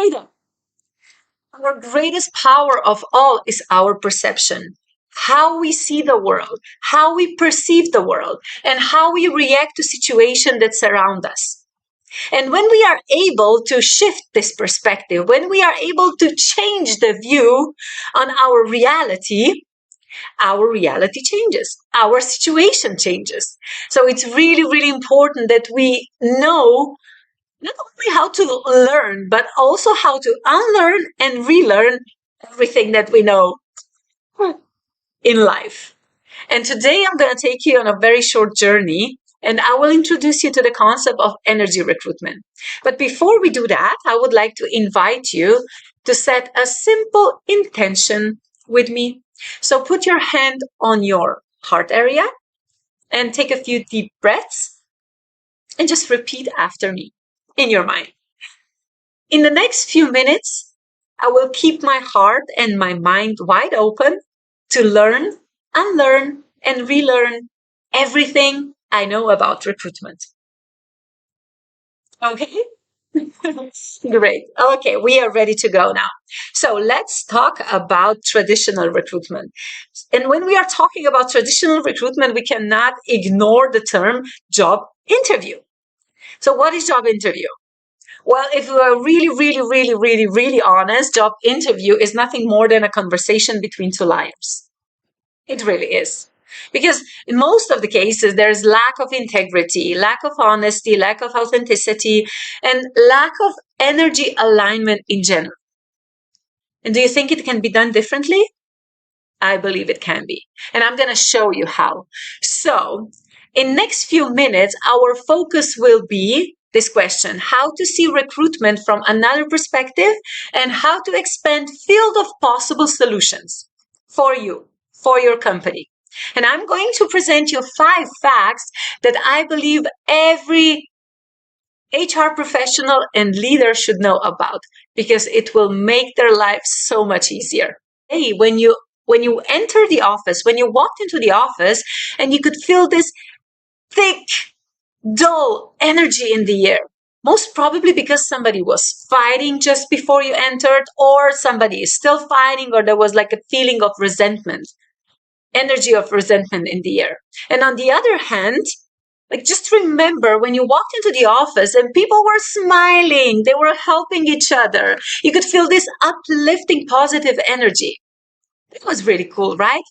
freedom. Our greatest power of all is our perception. How we see the world, how we perceive the world, and how we react to situations that surround us. And when we are able to shift this perspective, when we are able to change the view on our reality changes, our situation changes. So it's really, really important that we know not only how to learn, but also how to unlearn and relearn everything that we know in life. And today I'm going to take you on a very short journey, and I will introduce you to the concept of energy recruitment. But before we do that, I would like to invite you to set a simple intention with me. So put your hand on your heart area and take a few deep breaths and just repeat after me in your mind. In the next few minutes, I will keep my heart and my mind wide open to learn, unlearn, and relearn everything I know about recruitment. Okay? Great. Okay, we are ready to go now. So let's talk about traditional recruitment. And when we are talking about traditional recruitment, we cannot ignore the term job interview. So what is job interview? Well, if we are really honest, job interview is nothing more than a conversation between two liars. It really is. Because in most of the cases, there's lack of integrity, lack of honesty, lack of authenticity, and lack of energy alignment in general. And do you think it can be done differently? I believe it can be. And I'm going to show you how. So in next few minutes, our focus will be this question: how to see recruitment from another perspective and how to expand field of possible solutions for you, for your company. And I'm going to present you 5 facts that I believe every HR professional and leader should know about, because it will make their lives so much easier. Hey, when you enter the office, when you walked into the office and you could feel this thick, dull energy in the air, most probably because somebody was fighting just before you entered, or somebody is still fighting, or there was like a feeling of resentment, energy of resentment in the air. And on the other hand, like, just remember when you walked into the office and people were smiling, they were helping each other. You could feel this uplifting, positive energy. It was really cool, right?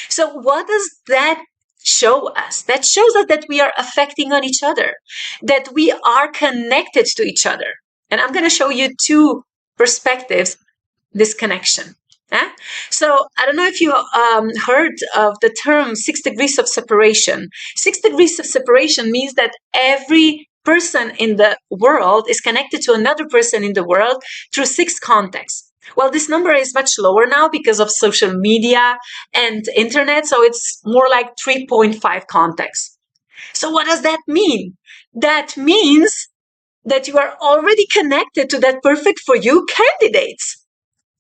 So what does that show us? That shows us that we are affecting on each other, that we are connected to each other. And I'm going to show you 2 perspectives, this connection. So I don't know if you heard of the term 6 degrees of separation. 6 degrees of separation means that every person in the world is connected to another person in the world through 6 contacts. Well, this number is much lower now because of social media and internet, so it's more like 3.5 contacts. So what does that mean? That means that you are already connected to that perfect for you candidates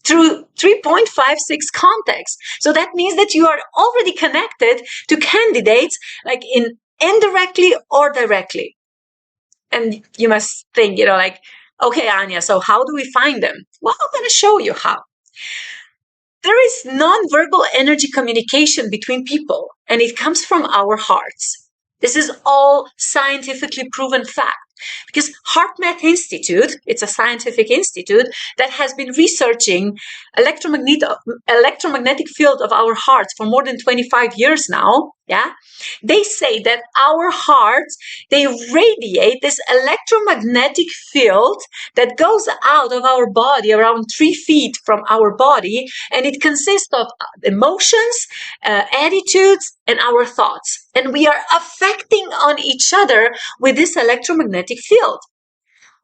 through 3.56 contacts. So that means that you are already connected to candidates, like in indirectly or directly. And you must think, like, okay, Anya, so how do we find them? Well, I'm going to show you how. There is nonverbal energy communication between people, and it comes from our hearts. This is all scientifically proven fact. Because HeartMath Institute, it's a scientific institute that has been researching electromagnetic field of our hearts for more than 25 years now. Yeah, they say that our hearts, they radiate this electromagnetic field that goes out of our body around 3 feet from our body, and it consists of emotions, attitudes, and our thoughts. And we are affecting on each other with this electromagnetic field.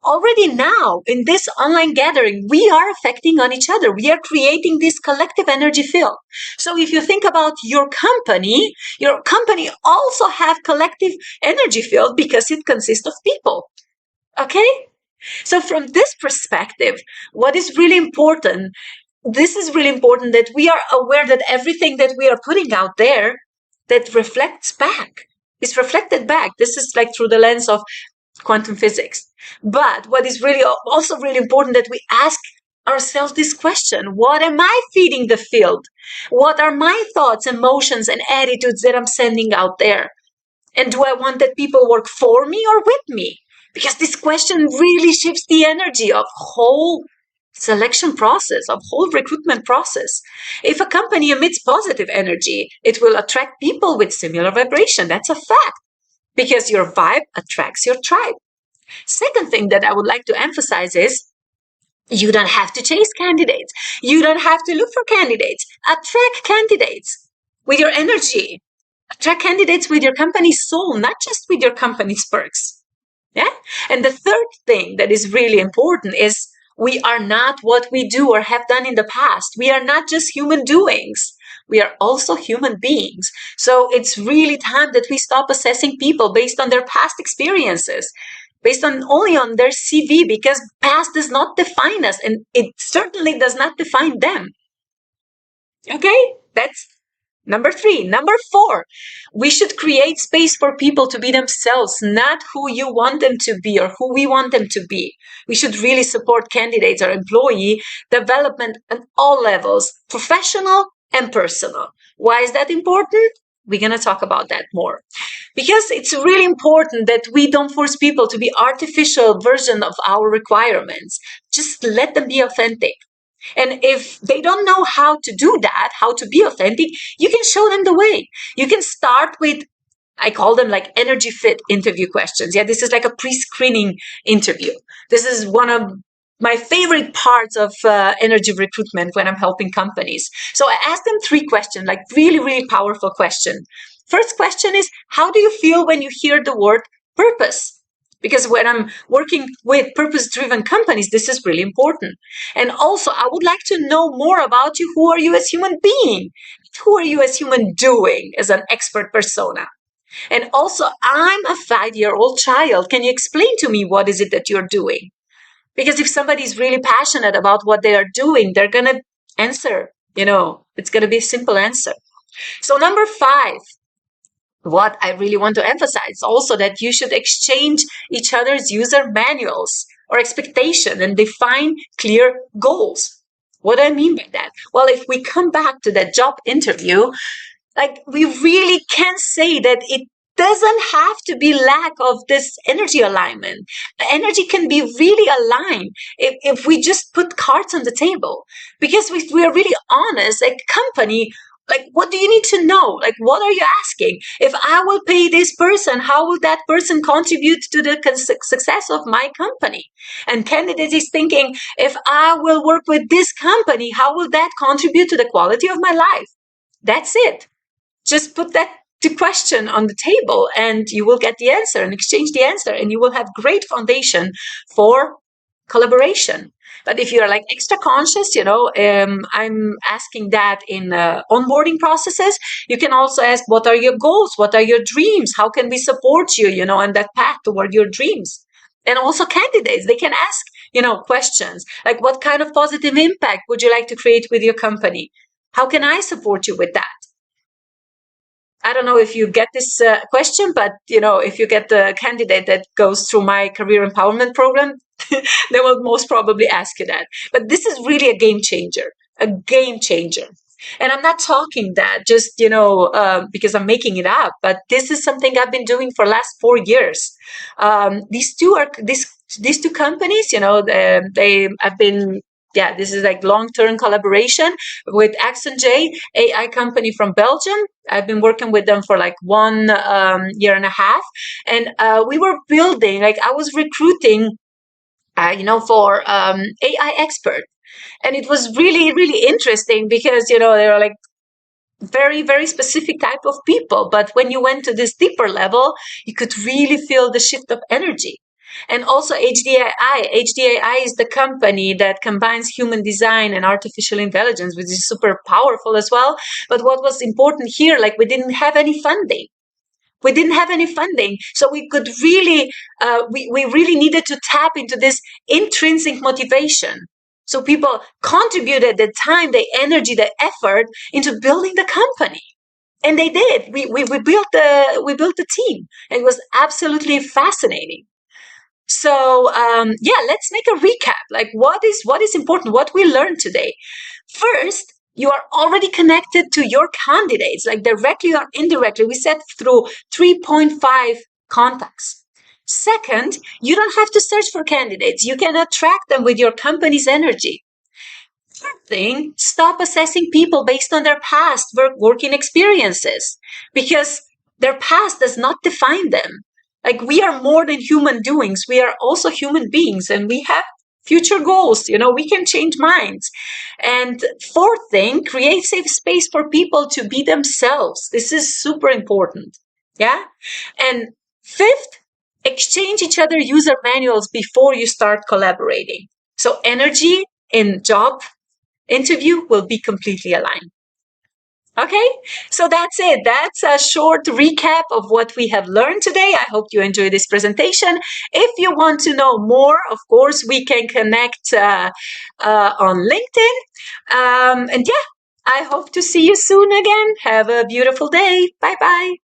Already now, in this online gathering, we are affecting on each other. We are creating this collective energy field. So if you think about your company also have collective energy field because it consists of people. Okay? So from this perspective, what is really important, this is really important that we are aware that everything that we are putting out there that reflects back, is reflected back. This is like through the lens of quantum physics. But what is really also really important that we ask ourselves this question: what am I feeding the field? What are my thoughts, emotions, and attitudes that I'm sending out there? And do I want that people work for me or with me? Because this question really shifts the energy of whole selection process, of whole recruitment process. If a company emits positive energy, it will attract people with similar vibration. That's a fact, because your vibe attracts your tribe. Second thing that I would like to emphasize is you don't have to chase candidates. You don't have to look for candidates. Attract candidates with your energy. Attract candidates with your company's soul, not just with your company's perks. Yeah. And the third thing that is really important is we are not what we do or have done in the past. We are not just human doings. We are also human beings. So it's really time that we stop assessing people based on their past experiences, based on only on their CV, because past does not define us, and it certainly does not define them. Okay? That's number 3. Number 4, we should create space for people to be themselves, not who you want them to be or who we want them to be. We should really support candidates or employee development at all levels, professional and personal. Why is that important? We're going to talk about that more. Because it's really important that we don't force people to be artificial version of our requirements. Just let them be authentic. And if they don't know how to do that, how to be authentic, you can show them the way. You can start with, I call them like energy fit interview questions. Yeah, this is like a pre-screening interview. This is one of my favorite parts of energy recruitment when I'm helping companies. So I ask them 3 questions, like really, really powerful question. First question is, how do you feel when you hear the word purpose? Because when I'm working with purpose-driven companies, this is really important. And also, I would like to know more about you. Who are you as human being? Who are you as human doing as an expert persona? And also, I'm a 5-year-old child. Can you explain to me what is it that you're doing? Because if somebody is really passionate about what they are doing, they're going to answer, it's going to be a simple answer. So number 5, what I really want to emphasize also that you should exchange each other's user manuals or expectation and define clear goals. What do I mean by that? Well, if we come back to that job interview, like we really can say that it doesn't have to be lack of this energy alignment. The energy can be really aligned if we just put cards on the table. Because we are really honest, a company, like, what do you need to know? Like, what are you asking? If I will pay this person, how will that person contribute to the success of my company? And candidate is thinking, if I will work with this company, how will that contribute to the quality of my life? That's it. Just put that question on the table and you will get the answer and exchange the answer, and you will have great foundation for collaboration. But if you're like extra conscious, I'm asking that in onboarding processes. You can also ask, what are your goals? What are your dreams? How can we support you, on that path toward your dreams? And also candidates, they can ask, questions like, what kind of positive impact would you like to create with your company? How can I support you with that? I don't know if you get this question, but if you get the candidate that goes through my career empowerment program, they will most probably ask you that. But this is really a game changer, a game changer. And I'm not talking that just, because I'm making it up, but this is something I've been doing for the last 4 years. These two companies, this is like long-term collaboration with Axon J, AI company from Belgium. I've been working with them for like 1 year and a half. And we were building, like I was recruiting, for AI expert. And it was really, really interesting because, they were like very, very specific type of people. But when you went to this deeper level, you could really feel the shift of energy. And also HDAI. HDAI is the company that combines human design and artificial intelligence, which is super powerful as well. But what was important here, like we didn't have any funding. We didn't have any funding. So we could really, we really needed to tap into this intrinsic motivation. So people contributed the time, the energy, the effort into building the company. And they did. We built the team. It was absolutely fascinating. So yeah, let's make a recap. Like what is important, what we learned today. First, you are already connected to your candidates, like directly or indirectly. We said through 3.5 contacts. Second, you don't have to search for candidates. You can attract them with your company's energy. Thing, stop assessing people based on their past working experiences, because their past does not define them. Like, we are more than human doings. We are also human beings, and we have future goals. We can change minds. And fourth thing, create safe space for people to be themselves. This is super important. Yeah. And fifth, exchange each other user manuals before you start collaborating. So energy in job interview will be completely aligned. Okay, so that's it. That's a short recap of what we have learned today. I hope you enjoyed this presentation. If you want to know more, of course, we can connect on LinkedIn. And yeah, I hope to see you soon again. Have a beautiful day. Bye bye.